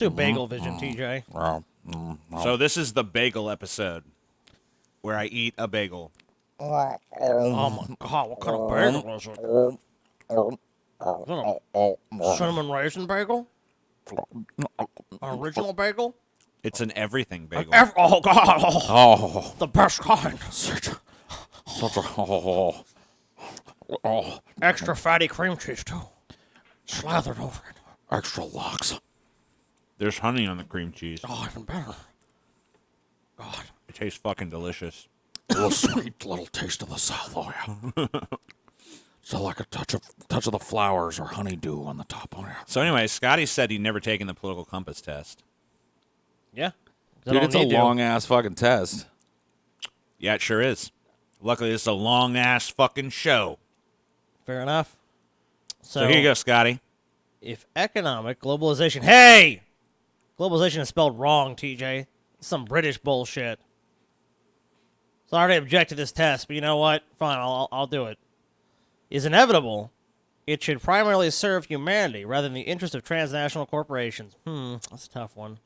Do bagel vision, TJ. So this is the bagel episode, where I eat a bagel. Oh my god, what kind of bagel is it? Is that a cinnamon raisin bagel? An original bagel? It's an everything bagel. Oh god, Oh, the best kind. such a Extra fatty cream cheese too. Slathered over it. extra locks. There's honey on the cream cheese. Oh, even better. God. It tastes fucking delicious. A little sweet little taste of the South, oh yeah. So like a touch of the flowers or honeydew on the top, oh yeah. So anyway, Scotty said he'd never taken the political compass test. Yeah. Dude, it's a long-ass fucking test. Yeah, it sure is. Luckily, it's a long-ass fucking show. Fair enough. So here you go, Scotty. If economic globalization... Hey! Globalization is spelled wrong, TJ. Some British bullshit. So I already object to this test, but you know what? Fine, I'll do it. Is inevitable. It should primarily serve humanity rather than the interest of transnational corporations. That's a tough one.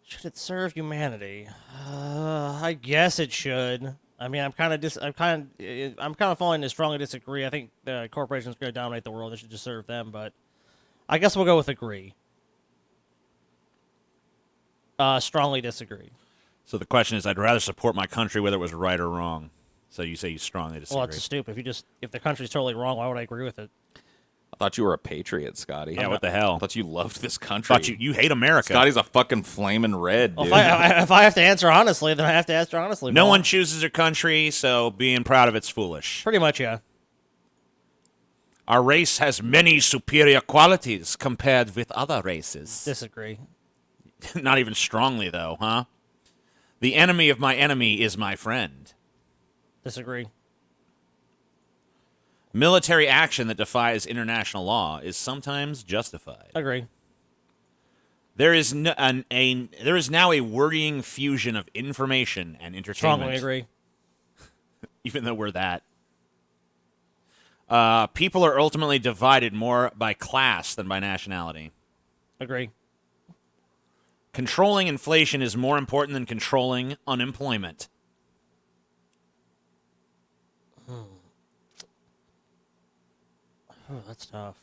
Should it serve humanity? I guess it should. I mean, I'm kind of falling to strongly disagree. I think corporations are going to dominate the world. They should just serve them, but I guess we'll go with agree. Strongly disagree. So the question is, I'd rather support my country whether it was right or wrong. So you say you strongly disagree. Well, it's stupid. If the country's totally wrong, why would I agree with it? I thought you were a patriot, Scotty. Yeah, what the hell? I thought you loved this country. I thought you hate America. Scotty's a fucking flaming red, dude. Well, if I have to answer honestly, then I have to answer honestly. No one chooses their country, so being proud of it's foolish. Pretty much, yeah. Our race has many superior qualities compared with other races. Disagree. Not even strongly, though, huh? The enemy of my enemy is my friend. Disagree. Military action that defies international law is sometimes justified. Agree. There is now a worrying fusion of information and entertainment. Strongly agree. Even though we're that. People are ultimately divided more by class than by nationality. Agree. Controlling inflation is more important than controlling unemployment. Oh, that's tough.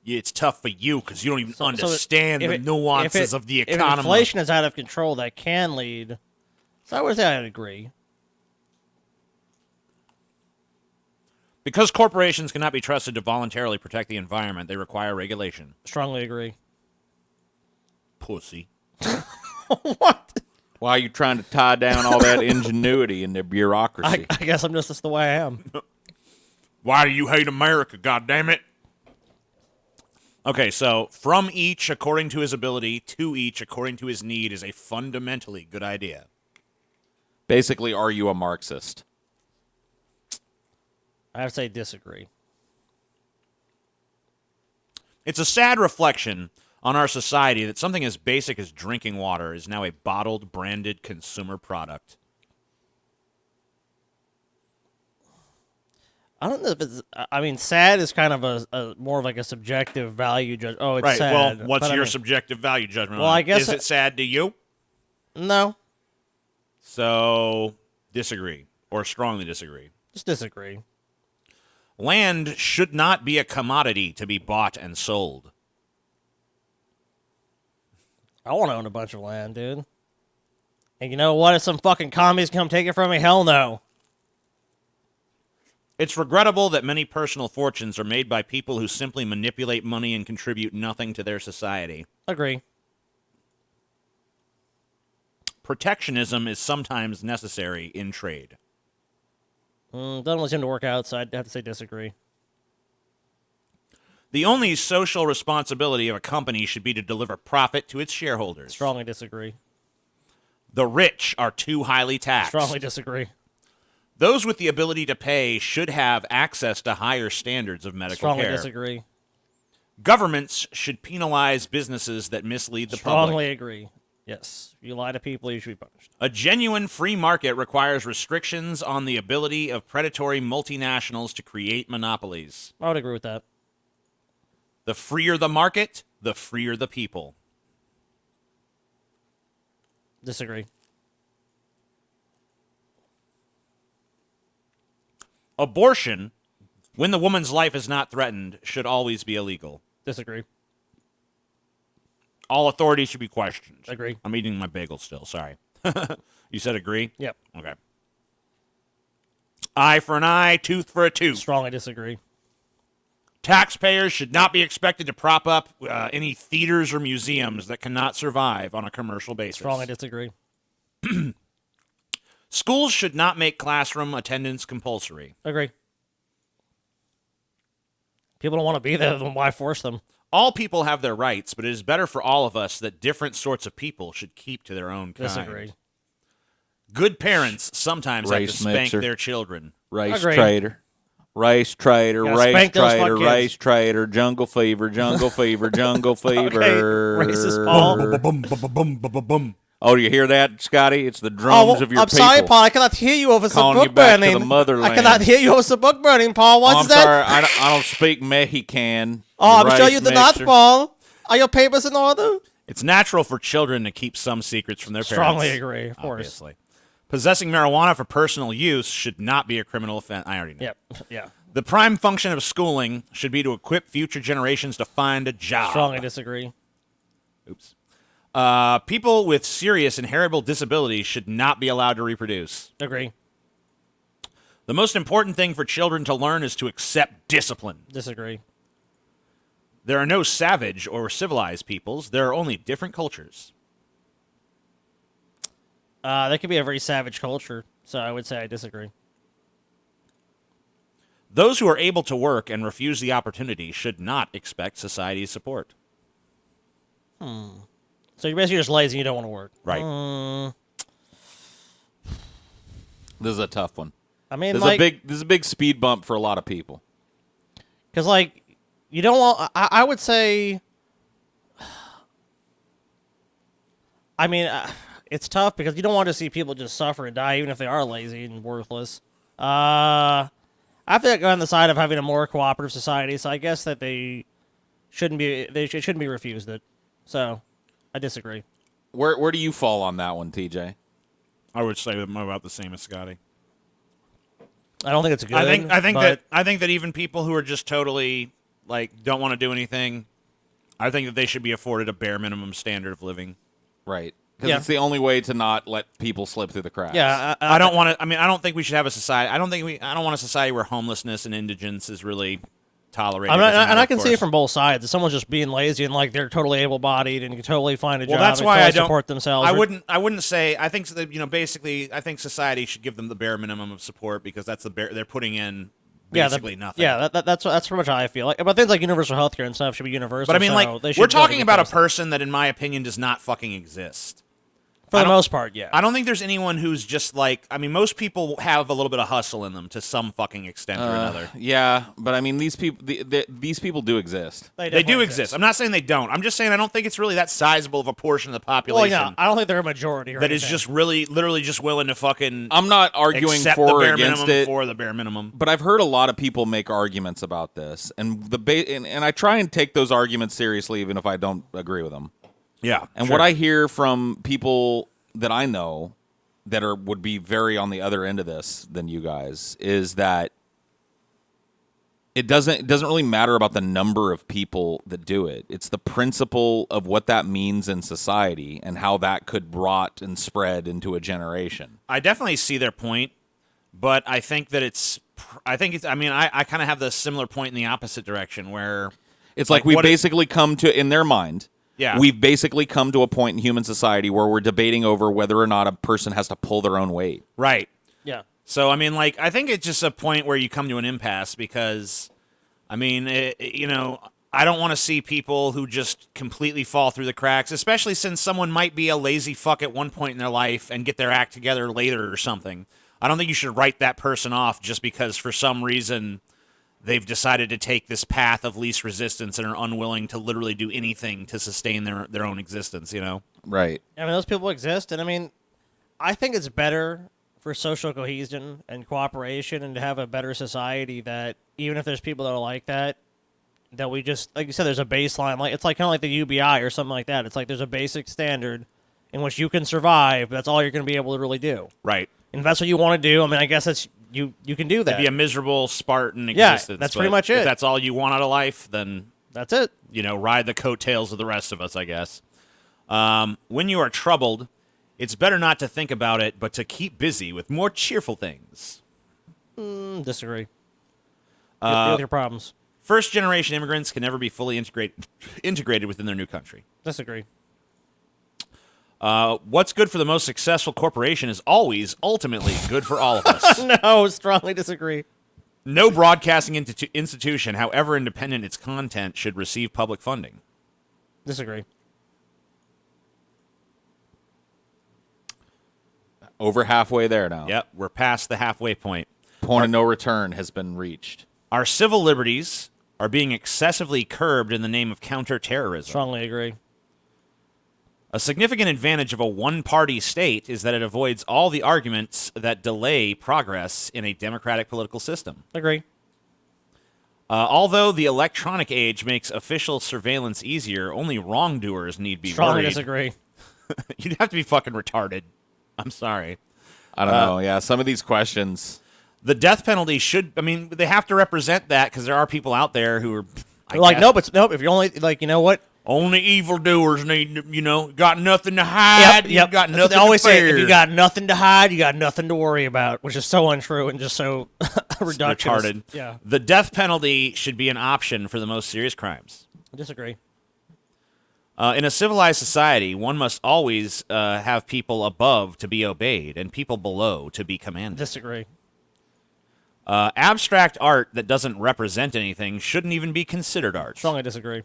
Yeah, it's tough for you because you don't even understand the nuances of the If economy. inflation is out of control, that can lead. So I would say I'd agree. Because corporations cannot be trusted to voluntarily protect the environment, they require regulation. Strongly agree. Pussy. What? Why are you trying to tie down all that ingenuity and their bureaucracy? I guess I'm just the way I am. Why do you hate America, goddammit? Okay, so from each according to his ability, to each according to his need is a fundamentally good idea. Basically, are you a Marxist? I have to say disagree. It's a sad reflection on our society that something as basic as drinking water is now a bottled, branded consumer product. I don't know if it's. I mean, sad is kind of a more of like a subjective value judge. Oh, it's right. sad. Well, what's but your subjective value judgment Well, on it? I guess Is it sad to you? No. So, disagree. Or strongly disagree. Just disagree. Land should not be a commodity to be bought and sold. I want to own a bunch of land, dude. And you know what? If some fucking commies come take it from me, hell no. It's regrettable that many personal fortunes are made by people who simply manipulate money and contribute nothing to their society. Agree. Protectionism is sometimes necessary in trade. Doesn't really seem to work out, so I'd have to say disagree. The only social responsibility of a company should be to deliver profit to its shareholders. Strongly disagree. The rich are too highly taxed. Strongly disagree. Those with the ability to pay should have access to higher standards of medical Strongly care. disagree. Governments should penalize businesses that mislead the Strongly public. agree. Yes. If you lie to people, you should be punished. A genuine free market requires restrictions on the ability of predatory multinationals to create monopolies. I would agree with that. The freer the market, the freer the people. Disagree. Abortion, when the woman's life is not threatened, should always be illegal. Disagree. All authority should be questioned. Agree. I'm eating my bagel still. Sorry. You said agree? Yep. Okay. Eye for an eye, tooth for a tooth. Strongly disagree. Taxpayers should not be expected to prop up any theaters or museums that cannot survive on a commercial basis. Strongly disagree. Schools should not make classroom attendance compulsory. Agree. People don't want to be there, then why force them? All people have their rights, but it is better for all of us that different sorts of people should keep to their own kind. Disagree. Good parents sometimes have to Race spank mixer. their children. Rice Agreed. trader. Rice trader, Gotta rice spank those trader, fucking rice kids. trader, jungle fever, jungle fever, jungle fever. Racist Paul. Oh, do you hear that, Scotty? It's the drums of your I'm people. sorry, Paul. I cannot hear you over some Calling you book back to burning. the motherland. I cannot hear you over some book burning, Paul. Oh, What's I'm that? sorry. I don't speak Mexican. Oh, I'm sure rice you do not, mixer. Paul. Are your papers in order? It's natural for children to keep some secrets from their Strongly parents. agree, of course. Obviously. Possessing marijuana for personal use should not be a criminal offense. I already know. Yep. Yeah. The prime function of schooling should be to equip future generations to find a job. Strongly disagree. Oops. People with serious inheritable disabilities should not be allowed to reproduce. Agree. The most important thing for children to learn is to accept discipline. Disagree. There are no savage or civilized peoples. There are only different cultures. That could be a very savage culture, so I would say I disagree. Those who are able to work and refuse the opportunity should not expect society's support. So you're basically just lazy and you don't want to work. Right. This is a tough one. I mean, This is a big speed bump for a lot of people. because, like, you don't want... I would say... I mean, it's tough because you don't want to see people just suffer and die, even if they are lazy and worthless. I feel like on the side of having a more cooperative society, so I guess that they shouldn't be refused it. So, I disagree. Where do you fall on that one, TJ? I would say I'm about the same as Scotty. I don't think it's good. I think but that even people who are just totally like don't want to do anything, I think that they should be afforded a bare minimum standard of living. Right. Because Yeah. it's the only way to not let people slip through the cracks. yeah, I don't want to. I mean, I don't think we should have a society. I don't want a society where homelessness and indigence is really tolerated. I'm not, as a matter and I of can see it course. from both sides. If someone's just being lazy and like they're totally able-bodied and can totally find a Well, job, that's and why totally I don't support themselves. I wouldn't say. I think that basically, I think society should give them the bare minimum of support because that's they're putting in basically nothing. Yeah, that's pretty much how I feel. Like, but things like universal healthcare and stuff should be universal. But I mean, so like, they should we're be able to talking get about a those person that, in my opinion, does not fucking exist. for I the don't- most part. Yeah, I don't think there's anyone who's just like. I mean, most people have a little bit of hustle in them to some fucking extent or another. Yeah, but I mean, these people, these people do exist. They definitely do exist. I'm not saying they don't. I'm just saying I don't think it's really that sizable of a portion of the Well, population yeah, I don't think they're a majority. Or that is anything. just really, literally just willing to fucking I'm not arguing accept for the or bare against minimum it, for the bare minimum. but I've heard a lot of people make arguments about this, and and I try and take those arguments seriously, even if I don't agree with them. Yeah. And sure. what I hear from people that I know that would be very on the other end of this than you guys is that it doesn't really matter about the number of people that do it. It's the principle of what that means in society and how that could rot and spread into a generation. I definitely see their point, but I think that I mean, I kind of have the similar point in the opposite direction where It's like we what basically come to, in their mind, Yeah. we've basically come to a point in human society where we're debating over whether or not a person has to pull their own weight. right. yeah. So, I mean, like, I think it's just a point where you come to an impasse because, I mean, I don't want to see people who just completely fall through the cracks, especially since someone might be a lazy fuck at one point in their life and get their act together later or something. I don't think you should write that person off just because for some reason they've decided to take this path of least resistance and are unwilling to literally do anything to sustain their own existence, you know? Right. I mean, those people exist, and I mean, I think it's better for social cohesion and cooperation and to have a better society that even if there's people that are like that, that we just, like you said, there's a baseline. Like it's like kind of like the UBI or something like that. It's like there's a basic standard in which you can survive. But that's all you're going to be able to really do. Right. And if that's what you want to do, I mean, I guess that's you can do that. To be a miserable Spartan Yeah, existence. that's but pretty much it. If that's all you want out of life, then That's it. ride the coattails of the rest of us, I guess. When you are troubled, it's better not to think about it, but to keep busy with more cheerful things. Disagree. Deal with your problems. First-generation immigrants can never be fully integrated within their new country. Disagree. What's good for the most successful corporation is always, ultimately, good for all of us. No, strongly disagree. No broadcasting institution, however independent its content, should receive public funding. Disagree. Over halfway there now. Yep, we're past the halfway point. Point of no return has been reached. Our civil liberties are being excessively curbed in the name of counterterrorism. Strongly agree. A significant advantage of a one-party state is that it avoids all the arguments that delay progress in a democratic political system. Agree. Although the electronic age makes official surveillance easier, only wrongdoers need be Strongly worried. disagree. You'd have to be fucking retarded. I'm sorry. I don't know. Yeah, some of these questions. The death penalty should, they have to represent that because there are people out there who are Like, nope, if you're only, like, you know what? only evildoers need, got nothing to hide. Yep. Got That's what nothing they always to say, fear. if you got nothing to hide, you got nothing to worry about, which is so untrue and just so reductionist. retarded. Yeah. The death penalty should be an option for the most serious crimes. I disagree. In a civilized society, one must always have people above to be obeyed and people below to be commanded. Disagree. Abstract art that doesn't represent anything shouldn't even be considered art. Strongly disagree.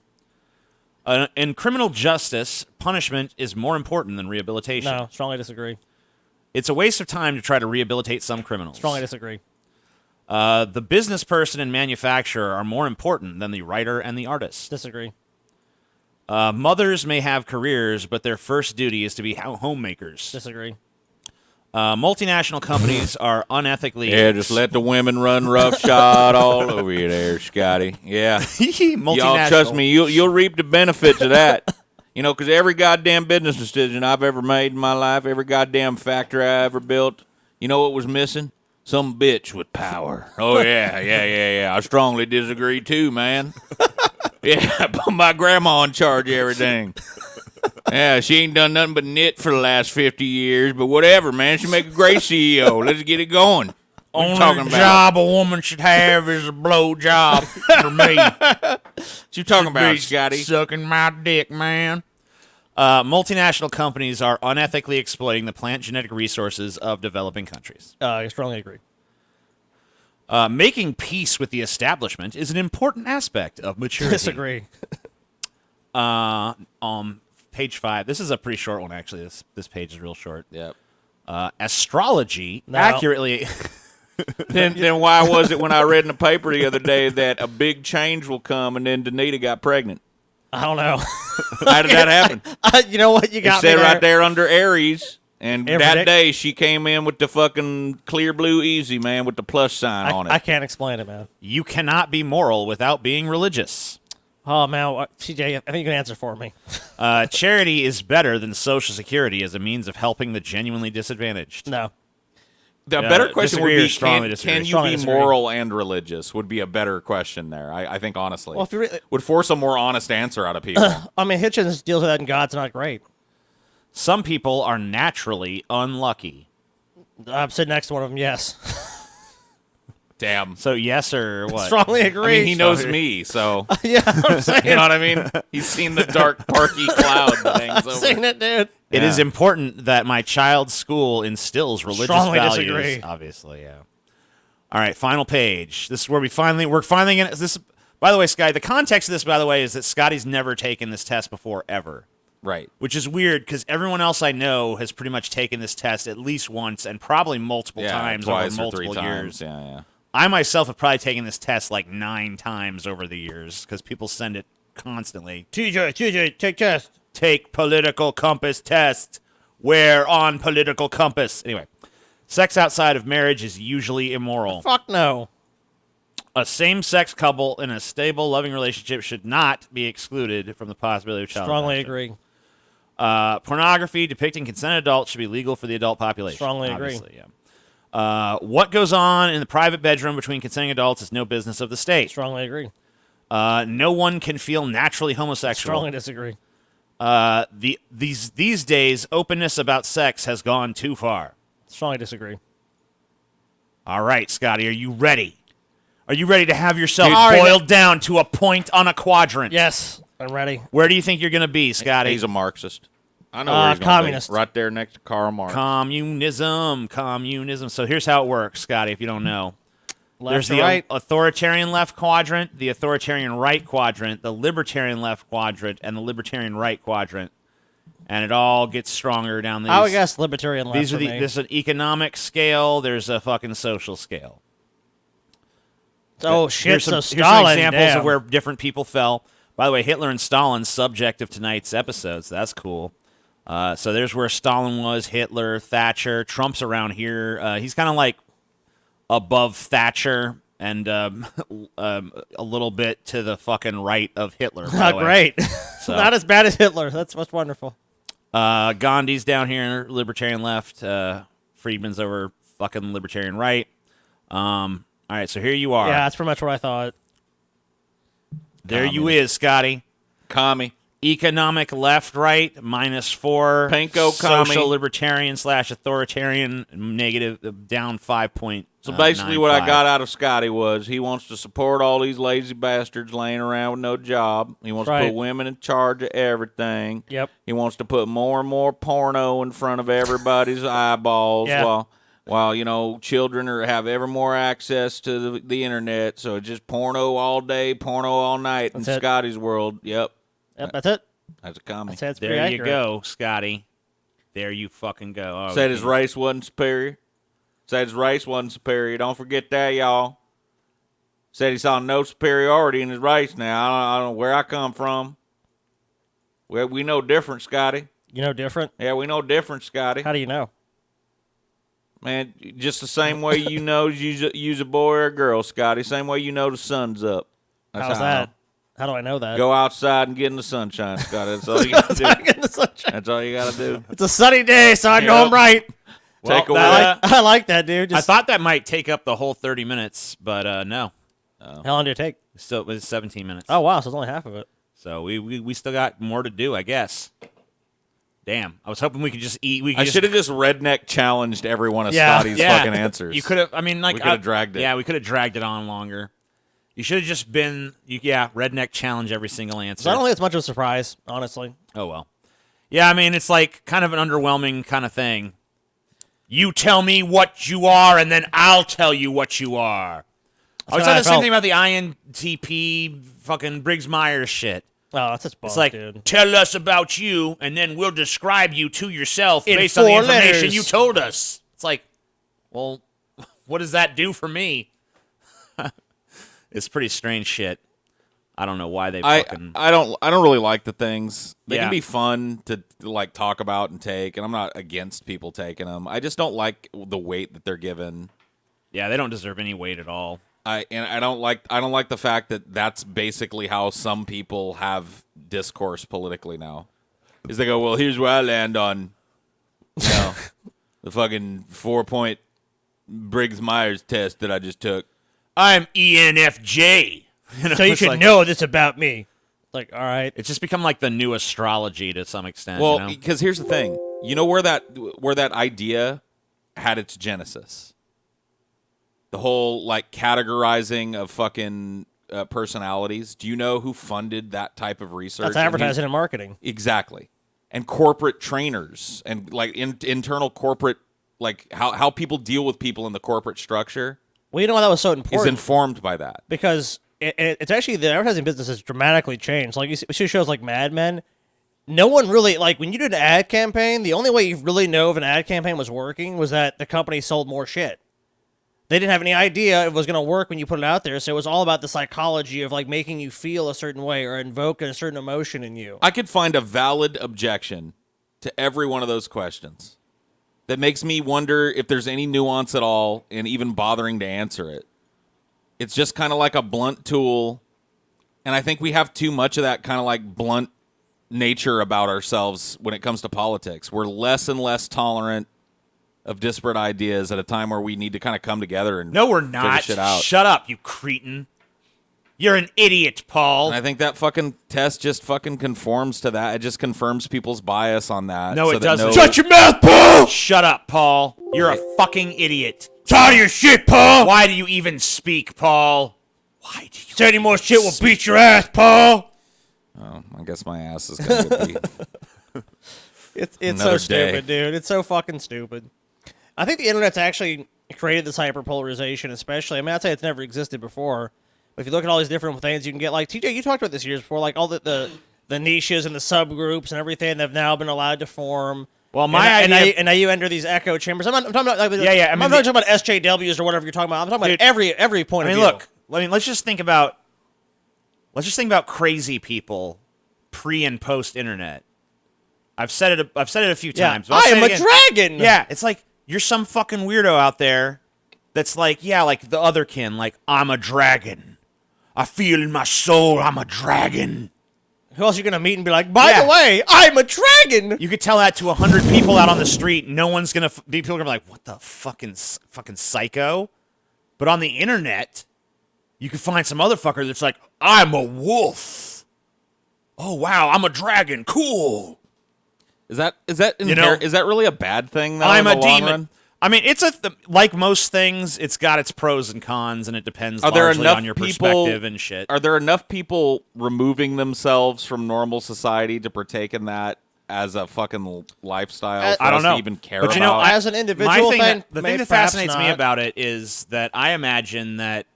In criminal justice, punishment is more important than rehabilitation. No, strongly disagree. It's a waste of time to try to rehabilitate some criminals. Strongly disagree. The business person and manufacturer are more important than the writer and the artist. Disagree. Mothers may have careers, but their first duty is to be homemakers. Disagree. Multinational companies are unethically... Yeah, just let the women run roughshod all over you there, Scotty. Yeah. Y'all, trust me, you'll reap the benefits of that. Because every goddamn business decision I've ever made in my life, every goddamn factory I ever built, you know what was missing? Some bitch with power. Oh, yeah. I strongly disagree, too, man. Yeah, put my grandma in charge of everything. Yeah, she ain't done nothing but knit for the last 50 years, but whatever, man. She make a great CEO. Let's get it going. Only job a woman should have is a blow job for me. What you talking about, Scotty? Sucking my dick, man. Multinational companies are unethically exploiting the plant genetic resources of developing countries. I strongly agree. Making peace with the establishment is an important aspect of maturity. Disagree. Page 5. This is a pretty short one, actually. This page is real short. Yep. Astrology No. accurately... Then why was it when I read in the paper the other day that a big change will come and then Danita got pregnant? I don't know. How did that happen? You know what? You It got me said there. right there under Aries. And Every that day- day she came in with the fucking clear blue easy, man, with the plus sign on it. I can't explain it, man. You cannot be moral without being religious. Oh, man. TJ, I think you can answer for me. Charity is better than Social Security as a means of helping the genuinely disadvantaged. No. The better question would disagree or be, strongly disagree? can you Strongly be disagree. moral and religious would be a better question there, I think, honestly. Well, if you really, would force a more honest answer out of people. I mean, Hitchens deals with that, and God's not great. Some people are naturally unlucky. I'm sitting next to one of them, yes. Damn. So yes or what? Strongly agree. I mean, he knows me, so Yeah, I'm saying. you know what I mean? He's seen the dark, parky cloud that hangs I'm saying over. it, dude. It Yeah. is important that my child's school instills religious Strongly values. disagree. Obviously, yeah. All right, final page. This is where we're finally in this. By the way, Sky, the context of this, by the way, is that Scotty's never taken this test before ever, Right. which is weird because everyone else I know has pretty much taken this test at least once and probably multiple Yeah, times twice over or multiple 3 years. times. Yeah. I myself have probably taken this test like 9 times over the years because people send it constantly. TJ, take test. Take political compass test. Where on political compass? Anyway, sex outside of marriage is usually immoral. Fuck no. A same-sex couple in a stable, loving relationship should not be excluded from the possibility of child Strongly adoption. agree. Pornography depicting consented adults should be legal for the adult population. Strongly agree. Obviously, yeah. What goes on in the private bedroom between consenting adults is no business of the state. Strongly agree. No one can feel naturally homosexual. Strongly disagree. These days, openness about sex has gone too far. Strongly disagree. All right, Scotty, are you ready? Are you ready to have yourself Dude, boiled down to a point on a quadrant? Yes, I'm ready. Where do you think you're going to be, Scotty? He's a Marxist. I know where he's gonna communist. be. Right there next to Karl Marx. Communism. So here's how it works, Scotty, if you don't know. There's Left to the right. authoritarian left quadrant, the authoritarian right quadrant, the libertarian left quadrant, and the libertarian right quadrant. And it all gets stronger down these. I would guess libertarian left These are for me. there's an economic scale, there's a fucking social scale. Oh, shit, Here's so some Stalin, examples damn. of where different people fell. By the way, Hitler and Stalin, subject of tonight's episode, so that's cool. So there's where Stalin was, Hitler, Thatcher. Trump's around here. He's kind of like above Thatcher and a little bit to the fucking right of Hitler. By the way. Great. So- Not as bad as Hitler. That's wonderful. Gandhi's down here, libertarian left. Friedman's over fucking libertarian right. All right, so here you are. Yeah, that's pretty much what I thought. There you is, Scotty. Commie. Economic left, right, -4. Panko Social commie. libertarian / authoritarian, negative, down 5 point. So basically what I got out of Scotty was he wants to support all these lazy bastards laying around with no job. He wants to Right. put women in charge of everything. Yep. He wants to put more and more porno in front of everybody's eyeballs Yeah. while you know children have ever more access to the internet. So it's just porno all day, porno all night That's in it. Scotty's world. Yep. Yep, that's it. That's a commie. I'd say that's pretty There you accurate. go, Scotty. There you fucking go. Oh, Said his race wasn't superior. Said his race wasn't superior. Don't forget that, y'all. Said he saw no superiority in his race. Now I don't know where I come from. We know different, Scotty. You know different? Yeah, we know different, Scotty. How do you know? Man, just the same way you know use a boy or a girl, Scotty. Same way you know the sun's up. That's How's how I know. that? How do I know that? Go outside and get in the sunshine, Scotty. That's all you got to do. Get in the sunshine. That's all you got to do. It's a sunny day, so I know Yep. I'm right. Take away. I like that, dude. I Just, thought that might take up the whole 30 minutes, but no. how long did it take? Still, it was 17 minutes. Oh, wow, so it's only half of it. So we still got more to do, I guess. Damn, I was hoping we could just eat. We could I just- should have just redneck challenged every one of Yeah. Scotty's Yeah. fucking answers. You could have. I mean, like We could have dragged it. Yeah, we could have dragged it on longer. You should have just been. Redneck challenge every single answer. So I don't think it's much of a surprise, honestly. Oh well. Yeah, I mean it's like kind of an underwhelming kind of thing. You tell me what you are, and then I'll tell you what you are. I was how saying I the same felt. thing about the INTP fucking Briggs Myers shit. Oh, that's just bunk, It's like, dude. tell us about you, and then we'll describe you to yourself In based on the 4 information letters. you told us. It's like, well, what does that do for me? It's pretty strange shit. I don't know why they fucking. I don't really like the things. They Yeah. can be fun to like talk about and take, and I'm not against people taking them. I just don't like the weight that they're given. Yeah, they don't deserve any weight at all. I don't like the fact that that's basically how some people have discourse politically now. Is they go, well, here's where I land on, you know, the fucking 4-point Briggs Myers test that I just took. I'm ENFJ. So you it's should like- know this about me. Like, all right. It's just become like the new astrology to some extent. Well, you know? because here's the thing, you know where that idea had its genesis. The whole like categorizing of fucking personalities. Do you know who funded that type of research? That's And advertising and marketing. exactly. And corporate trainers and like internal corporate, like how people deal with people in the corporate structure Well, you know why that was so is important? informed by that. Because it's actually, the advertising business has dramatically changed. Like, you see shows like Mad Men. No one really, like, when you did an ad campaign, the only way you really know if an ad campaign was working was that the company sold more shit. They didn't have any idea it was going to work when you put it out there, so it was all about the psychology of, like, making you feel a certain way or invoke a certain emotion in you. I could find a valid objection to every one of those questions that makes me wonder if there's any nuance at all in even bothering to answer it. It's just kind of like a blunt tool. And I think we have too much of that kind of like blunt nature about ourselves when it comes to politics. We're less and less tolerant of disparate ideas at a time where we need to kind of come together and No, we're not. figure shit out. Shut up, you cretin. You're an idiot, Paul. And I think that fucking test just fucking conforms to that. It just confirms people's bias on that. No, it doesn't. Shut your mouth, Paul! Shut up, Paul. You're a fucking idiot. Tired of your shit, Paul! Why do you even speak, Paul? Why do you Say any more shit, we'll beat your ass, Paul! Oh, I guess my ass is going to be... It's Another so stupid, day. dude. It's so fucking stupid. I think the internet's actually created this hyperpolarization, especially. I mean, I'd say it's never existed before. But if you look at all these different things, you can get like TJ. You talked about this years before, like all the niches and the subgroups and everything that have now been allowed to form. Well, and now you enter these echo chambers. I'm talking about like, Yeah. I'm not talking about SJWs or whatever you're talking about. I'm talking about every point of view. Look. Let's just think about crazy people pre and post internet. I've said it a few times. But I'll I say am it a again. dragon. Yeah, it's like you're some fucking weirdo out there that's like, yeah, like the other kin, like I'm a dragon. I feel in my soul I'm a dragon. Who else are you gonna meet and be like, by the way, I'm a dragon? You could tell that to 100 people out on the street. No one's gonna people are gonna be like, what the fucking psycho? But on the internet, you can find some other fucker that's like, I'm a wolf. Oh wow, I'm a dragon. Cool. Is that really a bad thing though? I'm in a the long demon. run? I mean, like most things, it's got its pros and cons, and it depends largely on your perspective and shit. Are there enough people removing themselves from normal society to partake in that as a fucking lifestyle? For I don't us know. To even care But you know, about? As an individual the thing that fascinates me not. about it is that I imagine that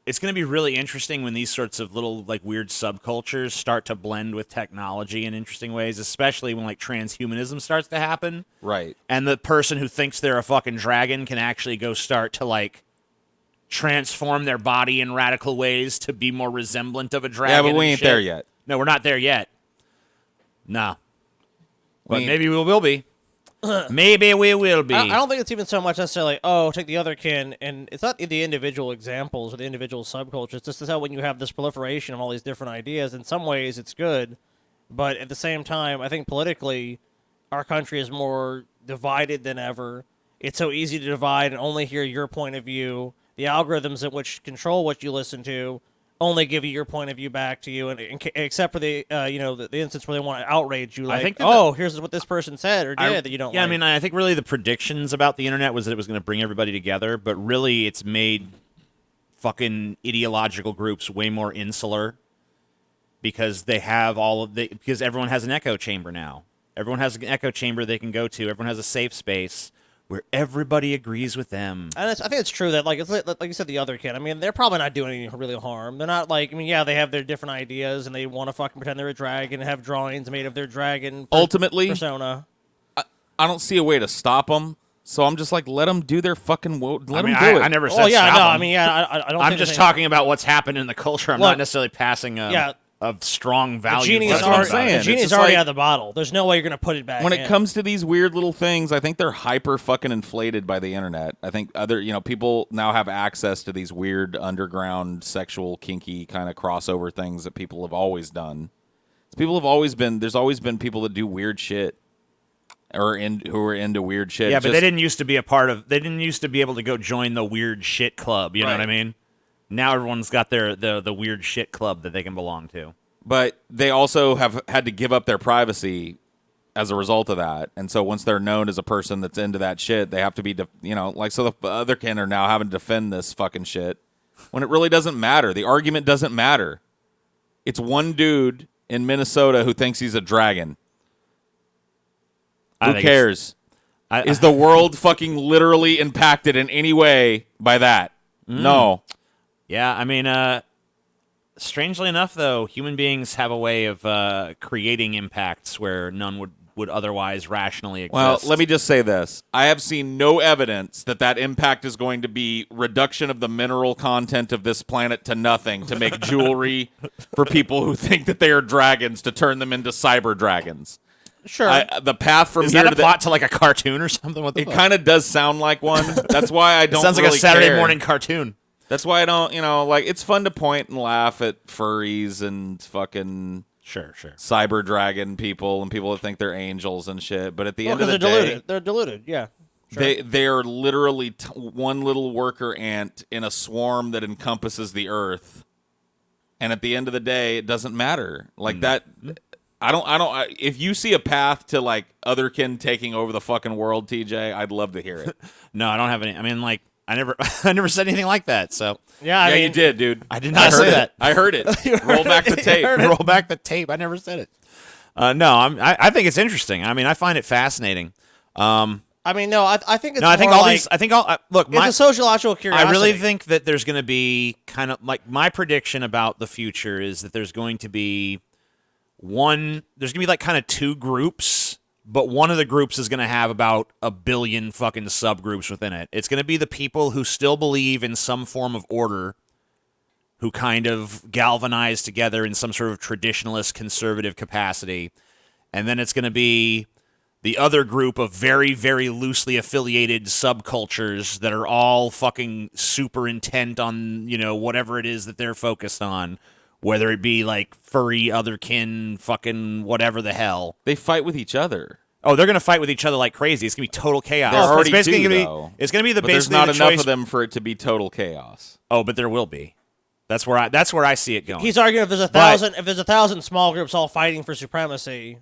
it's going to be really interesting when these sorts of little like weird subcultures start to blend with technology in interesting ways, especially when like transhumanism starts to happen. Right. And the person who thinks they're a fucking dragon can actually go start to like transform their body in radical ways to be more resemblant of a dragon. Yeah, but we and ain't shit. there yet. No, we're not there yet. No. But We- maybe we will be. Maybe we will be. I don't think it's even so much necessarily, take the other kin, and it's not the individual examples or the individual subcultures. It's just how when you have this proliferation of all these different ideas, in some ways it's good, but at the same time, I think politically, our country is more divided than ever. It's so easy to divide and only hear your point of view. The algorithms at which control what you listen to only give you your point of view back to you, and except for the the instance where they want to outrage you, like, I think that here's what this person said or did that you don't. Yeah, like. I mean, I think really the predictions about the internet was that it was going to bring everybody together, but really it's made fucking ideological groups way more insular because they have because everyone has an echo chamber now. Everyone has an echo chamber they can go to. Everyone has a safe space where everybody agrees with them. And I think it's true that, like you said, the other kid. I mean, they're probably not doing any really harm. They're not like, I mean, yeah, they have their different ideas and they want to fucking pretend they're a dragon and have drawings made of their dragon Ultimately, persona. I don't see a way to stop them. So I'm just like, let them do their fucking let them do it. I never said Oh yeah, stop no, them. I mean, yeah, I don't. I'm think just there's talking about what's happened in the culture. I'm Look, not necessarily passing a strong The value. genie is That's what I'm already, saying. the It's genie's just already like- out of the bottle. There's no way you're gonna put it back. When in. it comes to these weird little things, I think they're hyper fucking inflated by the internet. I think people now have access to these weird underground sexual kinky kind of crossover things that people have always done. There's always been people that do weird shit who are into weird shit. Yeah, It's but just- they didn't used to be they didn't used to be able to go join the weird shit club. You know what I mean? Now everyone's got the weird shit club that they can belong to. But they also have had to give up their privacy as a result of that. And so once they're known as a person that's into that shit, they have to be, so the other kin are now having to defend this fucking shit when it really doesn't matter. The argument doesn't matter. It's one dude in Minnesota who thinks he's a dragon. Who cares? Is the world fucking literally impacted in any way by that? No. Yeah, I mean, strangely enough, though, human beings have a way of creating impacts where none would otherwise rationally exist. Well, let me just say this. I have seen no evidence that impact is going to be reduction of the mineral content of this planet to nothing to make jewelry for people who think that they are dragons to turn them into cyber dragons. sure. The path from Is here that a to plot to like a cartoon or something? What the it fuck? kind of does sound like one. That's why I don't Sounds like really a Saturday care. morning cartoon. That's why I don't, like, it's fun to point and laugh at furries and fucking Sure. cyber dragon people and people that think they're angels and shit. But at the end of they're the day, deluded. They're deluded. Yeah. Sure. they are literally one little worker ant in a swarm that encompasses the earth. And at the end of the day, it doesn't matter. Like that. If you see a path to like otherkin taking over the fucking world, TJ, I'd love to hear it. No, I don't have any. I mean, like, I never said anything like that. So Yeah, I mean, you did, dude. I did not say that. I heard it. Roll back the tape. Roll back the tape. I never said it. No, I think it's interesting. I mean, I find it fascinating. I mean, no, I think it's No, I think more all like, these. I think all. Look, it's a sociological curiosity. I really think that there's going to be kind of like my prediction about the future is that there's going to be there's going to be like kind of two groups, but one of the groups is going to have about 1 billion fucking subgroups within it. It's going to be the people who still believe in some form of order, who kind of galvanize together in some sort of traditionalist conservative capacity. And then it's going to be the other group of very, very loosely affiliated subcultures that are all fucking super intent on, whatever it is that they're focused on, whether it be like furry, otherkin, fucking whatever the hell. They fight with each other. Oh, they're going to fight with each other like crazy. It's going to be total chaos. There already It's basically do, gonna though. It's going to be the But there's basically not the enough choice. of them for it to be total chaos. Oh, but there will be. That's where I see it going. He's arguing if there's 1,000 small groups all fighting for supremacy.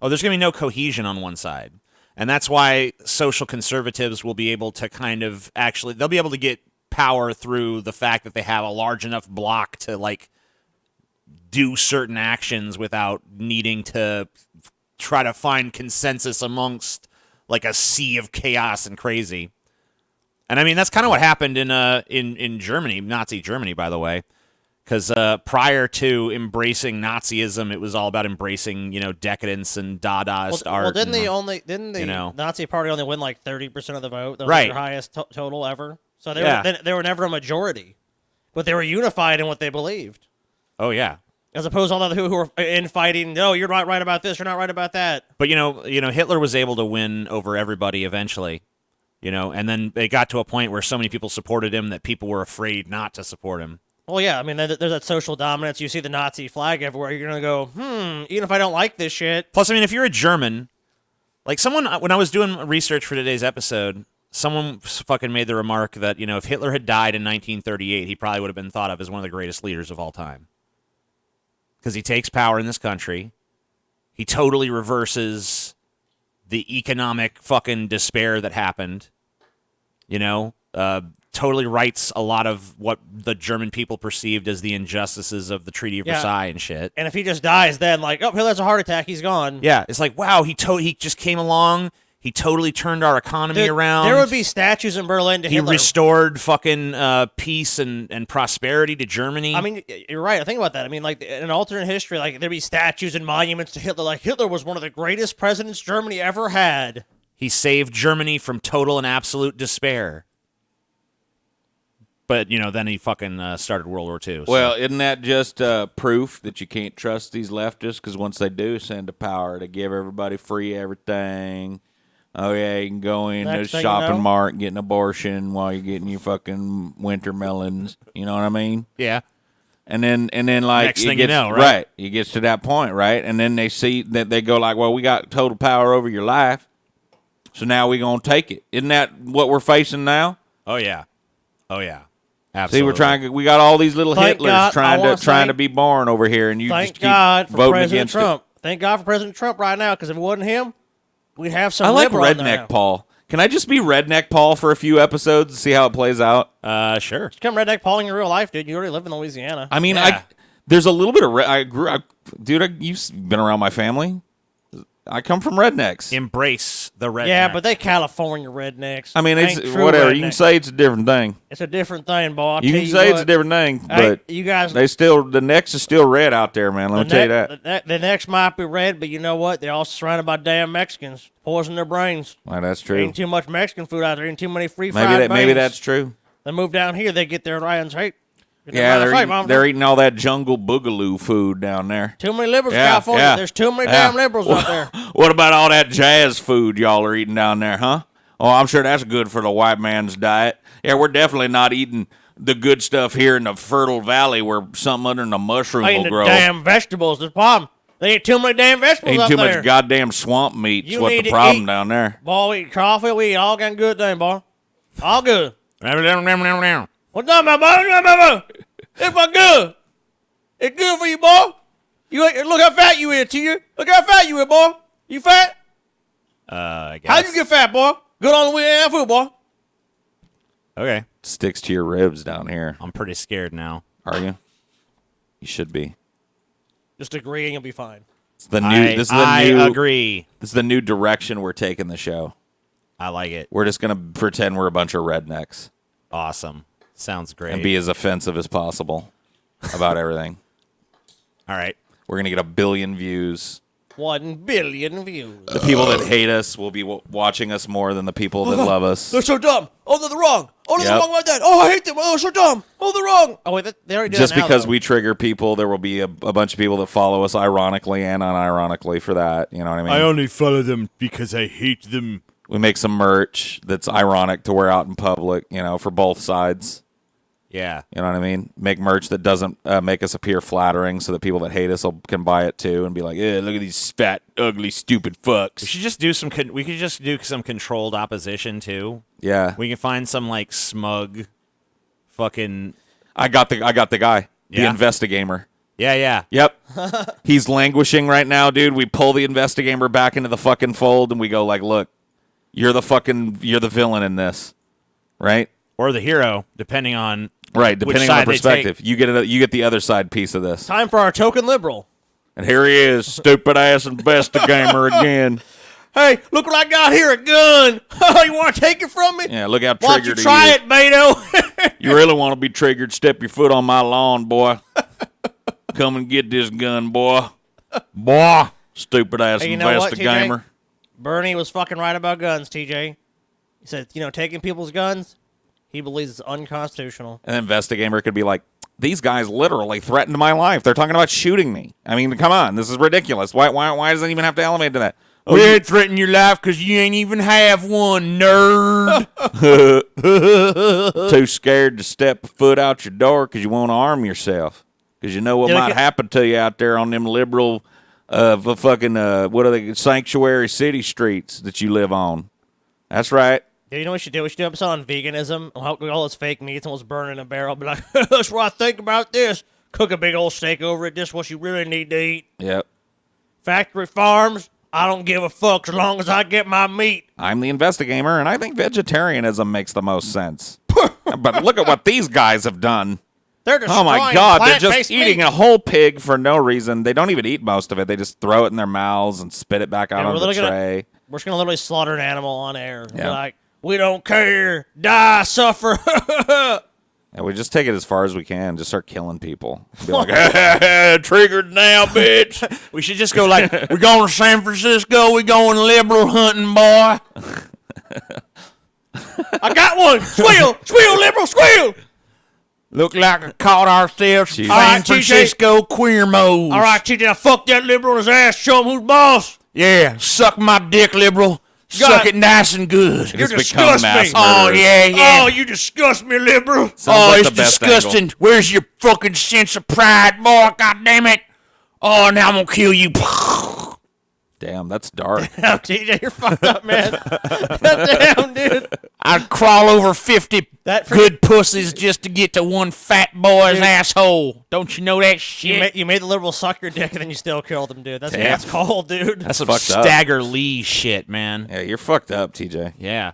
Oh, there's going to be no cohesion on one side. And that's why social conservatives will be able to kind of they'll be able to get power through the fact that they have a large enough block to like do certain actions without needing to try to find consensus amongst like a sea of chaos and crazy. And I mean, that's kind of what happened in Germany, Nazi Germany, by the way. Because prior to embracing Nazism, it was all about embracing, decadence and Dadaist art. Well, didn't and, the Nazi Party only win like 30% of the vote? That was Right. their highest total ever. So Yeah. they were never a majority, but they were unified in what they believed, Oh, yeah. as opposed to all the who were infighting. No, you're not right about this. You're not right about that. But, Hitler was able to win over everybody eventually, and then it got to a point where so many people supported him that people were afraid not to support him. Well, yeah, I mean, there's that social dominance. You see the Nazi flag everywhere. You're gonna go, even if I don't like this shit. Plus, I mean, if you're a German, like when I was doing research for today's episode, someone fucking made the remark that, if Hitler had died in 1938, he probably would have been thought of as one of the greatest leaders of all time. Because he takes power in this country. He totally reverses the economic fucking despair that happened. Totally rights a lot of what the German people perceived as the injustices of the Treaty of Versailles and shit. And if he just dies, then like, Hitler has a heart attack. He's gone. Yeah, it's like, wow, he just came along. He totally turned our economy around. There would be statues in Berlin to He Hitler. restored fucking peace and prosperity to Germany. I mean, you're right. I think about that. I mean, like, in an alternate history, like, there'd be statues and monuments to Hitler. Like, Hitler was one of the greatest presidents Germany ever had. He saved Germany from total and absolute despair. But, then he fucking started World War II. So. Well, isn't that just proof that you can't trust these leftists? Because once they do ascend to power, they give everybody free everything. Oh, yeah, you can go in Next the thing shopping you know- mart and get an abortion while you're getting your fucking winter melons. You know what I mean? Yeah. And then like Next it thing you gets, know, right? It gets to that point, right? And then they see that they go like, well, we got total power over your life, so now we're going to take it. Isn't that what we're facing now? Oh, yeah. Oh, yeah. See, Absolutely. we got all these little Thank Hitlers God, trying thank- to be born over here, and you Thank just keep God for voting President against Trump. Thank God for President Trump right now, because if it wasn't him, we'd have some it. I like liberal in there now. Redneck Paul. Can I just be Redneck Paul for a few episodes and see how it plays out? Sure. Come Redneck Paul in your real life, dude. You already live in Louisiana. I mean, Yeah. there's a little bit of you've been around my family. I come from rednecks. Embrace the redneck. Yeah, but they California rednecks. I mean, it's Ain't true whatever. You can redneck. say it's a different thing. It's a different thing, boy. I'll You tell can say it's what. a different thing, Hey, but you guys, the necks is still red out there, man. Let me tell you that. The necks might be red, but you know what? They're all surrounded by damn Mexicans. Poison their brains. Well, that's There true. ain't too much Mexican food out there. Ain't too many free Maybe fried maybe beans. that's true. They move down here, they get their lions. Hey, get their Yeah, lions right, Mom. they're eating all that jungle boogaloo food down there. Too many liberals in Yeah, California. yeah. There's too many Yeah. damn liberals out there. What about all that jazz food y'all are eating down there, huh? Oh, I'm sure that's good for the white man's diet. Yeah, we're definitely not eating the good stuff here in the fertile valley where something under the mushroom Eating will the grow. damn vegetables. The problem. They eat too many damn vegetables Ain't up too there. much goddamn swamp meat. You Is what need the to problem eat. down there. Boy, we eat coffee. We eat all kind of good things, boy. All good. What's up, my boy? It's my good. It's good for you, boy. Look how fat you is, T.J. Look how fat you is, boy. You fat? I guess. How'd you get fat, boy? Good on the way and food, boy. Okay. Sticks to your ribs down here. I'm pretty scared now. Are you? You should be. Just agree and you'll be fine. It's the new. I agree. This is the new direction we're taking the show. I like it. We're just gonna pretend we're a bunch of rednecks Awesome. Sounds great. and be as offensive as possible about everything. All right. We're gonna get 1 billion views. 1 billion views. The people that hate us will be watching us more than the people that love us. They're so dumb. Oh, they're wrong. Oh, they're Yep. wrong about that. Oh, I hate them. Oh, they're so dumb. Oh, they're wrong. Oh, wait, they already did Just that now, because though. we trigger people, there will be a bunch of people that follow us ironically and unironically for that. You know what I mean? only follow them because I hate them. We make some merch that's ironic to wear out in public, for both sides. Yeah. You know what I mean? Make merch that doesn't make us appear flattering so that people that hate us can buy it too and be like, yeah, look at these fat, ugly, stupid fucks. We should just do some. We could just do some controlled opposition too. Yeah. We can find some like smug, fucking. I got the guy, the Yeah. investigator. Yeah. Yep. He's languishing right now, dude. We pull the investigator back into the fucking fold and we go like, look, you're the villain in this, right? Or the hero, depending on. Right, depending on side the they perspective. You get the other side piece of this. Time for our token liberal. And here he is, stupid ass investigator again. Hey, look what I got here, a gun. You want to take it from me? Yeah, look how Why don't you triggered try he is. it, Beto? You really want to be triggered? Step your foot on my lawn, boy. Come and get this gun, boy. Boy, stupid ass Hey, you know what, investigator. Bernie was fucking right about guns, TJ. He said, taking people's guns, he believes it's unconstitutional. An investigator could be like, these guys literally threatened my life. They're talking about shooting me. I mean, come on, this is ridiculous. Why does it even have to elevate to that? Oh, We ain't threatening your life because you ain't even have one, nerd. too scared to step a foot out your door because you want to arm yourself. Because you know what might happen to you out there on them liberal, sanctuary city streets that you live on. That's right. Yeah, you know what we should do? We should do an episode on veganism. All this fake meats and what's burning in a barrel. Be like, that's what I think about this. Cook a big old steak over it. This is what you really need to eat. Yep. Factory farms, I don't give a fuck as long as I get my meat. I'm the investigator, and I think vegetarianism makes the most sense. But look at what these guys have done. They're destroying Oh my God, they're just plant-based eating meat. a whole pig for no reason. They don't even eat most of it. They just throw it in their mouths and spit it back out Yeah, on we're the literally tray. We're just going to literally slaughter an animal on air. Be Yeah. like, we don't care. Die, suffer. And we just take it as far as we can. Just start killing people. Be like, triggered now, bitch. We should just go like, we're going to San Francisco. We're going liberal hunting, boy. I got one. Squeal. Squeal, liberal. Squeal. Look like we caught ourselves Jeez. San All right, TJ. Francisco queer mode. All right, TJ, now fuck that liberal in his ass. Show him who's boss. Yeah, suck my dick, liberal. Suck it nice and good. You're Just become disgusting. mass Oh, murderers. yeah. Oh, you disgust me, liberal. Sounds Oh, like it's the best disgusting. angle. Where's your fucking sense of pride, boy? God damn it. Oh, now I'm going to kill you. Damn, that's dark. Now, TJ, you're fucked up, man. Damn, dude. I'd crawl over 50 That freaking- good pussies just to get to one fat boy's Dude. asshole. Don't you know that shit? You made the liberal suck your dick and then you still killed him, dude. That's what Damn. that's called, dude. That's some fucked up. Stagger Lee shit, man. Yeah, you're fucked up, TJ. Yeah.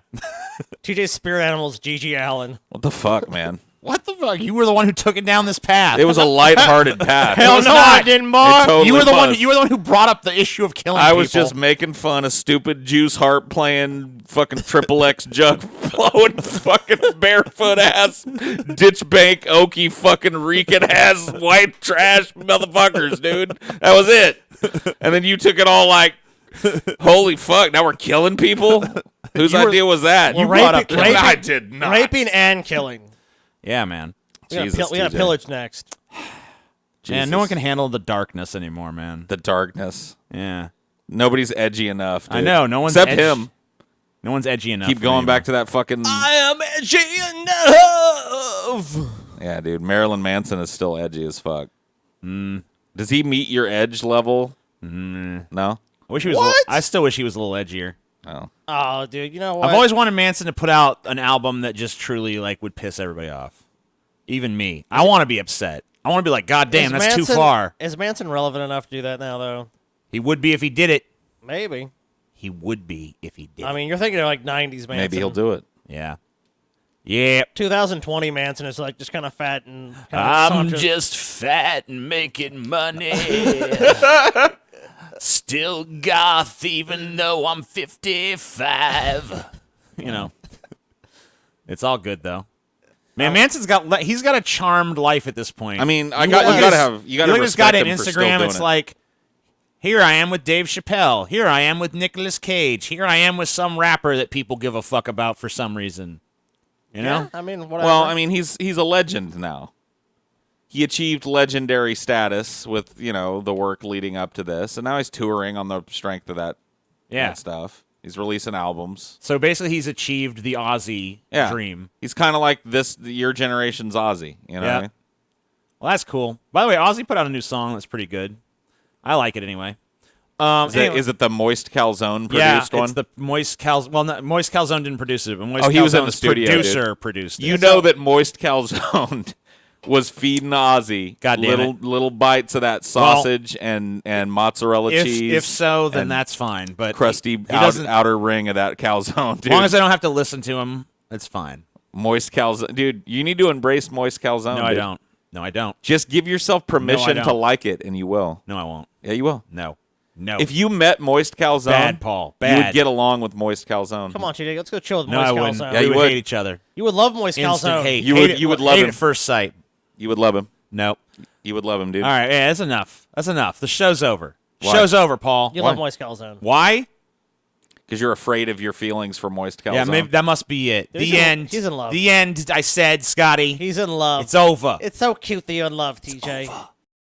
TJ's spirit animal is Gigi Allen. What the fuck, man? What the fuck? You were the one who took it down this path. It was a lighthearted path. Hell was no, not. I didn't, It boy. totally you were the one. was. You were the one who brought up the issue of killing I people. was just making fun of stupid Juice Harp playing fucking Triple X jug blowing fucking barefoot ass ditch bank okie fucking reeking ass white trash motherfuckers, dude. That was it. And then you took it all like, holy fuck, now we're killing people? Whose idea was that? Well, You brought up raping- raping- I did not. Raping and killing. Yeah, man. Jesus, We got TJ. pillage next. Man, Jesus. no one can handle the darkness anymore, man. The darkness. Yeah. Nobody's edgy enough, dude. I know, no one's Except edgy him. No one's edgy enough. Keep going back to that fucking... I am edgy enough. Yeah, dude. Marilyn Manson is still edgy as fuck. Does he meet your edge level? No? I wish he was. What? I still wish he was a little edgier. Oh. Oh, dude, you know what? I've always wanted Manson to put out an album that just truly like would piss everybody off, even me. I want to be upset. I want to be like, God damn, Is that's too Manson- far. Is Manson relevant enough to do that now, though? He would be if he did it. Maybe. He would be if he did. I mean, you're thinking of like 90s Manson. Maybe he'll do it. Yeah. Yeah. 2020 Manson is like just kind of fat and kind I'm of just fat and making money. Still goth, even though I'm 55. You know, it's all good though. Man, Manson's he's got a charmed life at this point. I mean, you look gotta at this respect guy on him for still Instagram. doing It's it. like, here I am with Dave Chappelle. Here I am with Nicolas Cage. Here I am with some rapper that people give a fuck about for some reason. You know? I mean, whatever. Well, I mean, he's a legend now. He achieved legendary status with, the work leading up to this, and now he's touring on the strength of that stuff. He's releasing albums. So basically, he's achieved the Ozzy dream. He's kind of like your generation's Ozzy. You know what I mean? Well, that's cool. By the way, Ozzy put out a new song that's pretty good. I like it anyway. Is it the Moist Calzone produced one? it's the Moist Calzone. Well, Moist Calzone didn't produce it, but Moist he was in the Calzone's studio, producer dude. produced it. You know that Moist Calzone was feeding Ozzy God damn little bites of that sausage and mozzarella cheese. If so, then and that's fine. But crusty he doesn't. outer ring of that calzone, dude. As long as I don't have to listen to him, it's fine. Moist calzone, dude. You need to embrace moist calzone. No, dude. I don't. No, I don't. Just give yourself permission to don't. like it, and you will. No, I won't. Yeah, you will. No. If you met moist calzone, Bad, Paul. you Bad. would get along with moist calzone. Come on, TJ, let's go chill with No, Moist I wouldn't. Calzone. Yeah, we you would would. hate each other. You would love Moist Instant Calzone. hate. You would love hate him. at first sight. You would love him. No. You would love him, dude. All right, yeah, that's enough. That's enough. The show's over. Why? Show's over, Paul. You love Moist Calzone. Why? Because you're afraid of your feelings for moist calzone. Yeah, maybe that must be it. He's The in- end. he's in love. The end, I said, Scotty. He's in love. It's over. It's so cute that you're in love, TJ.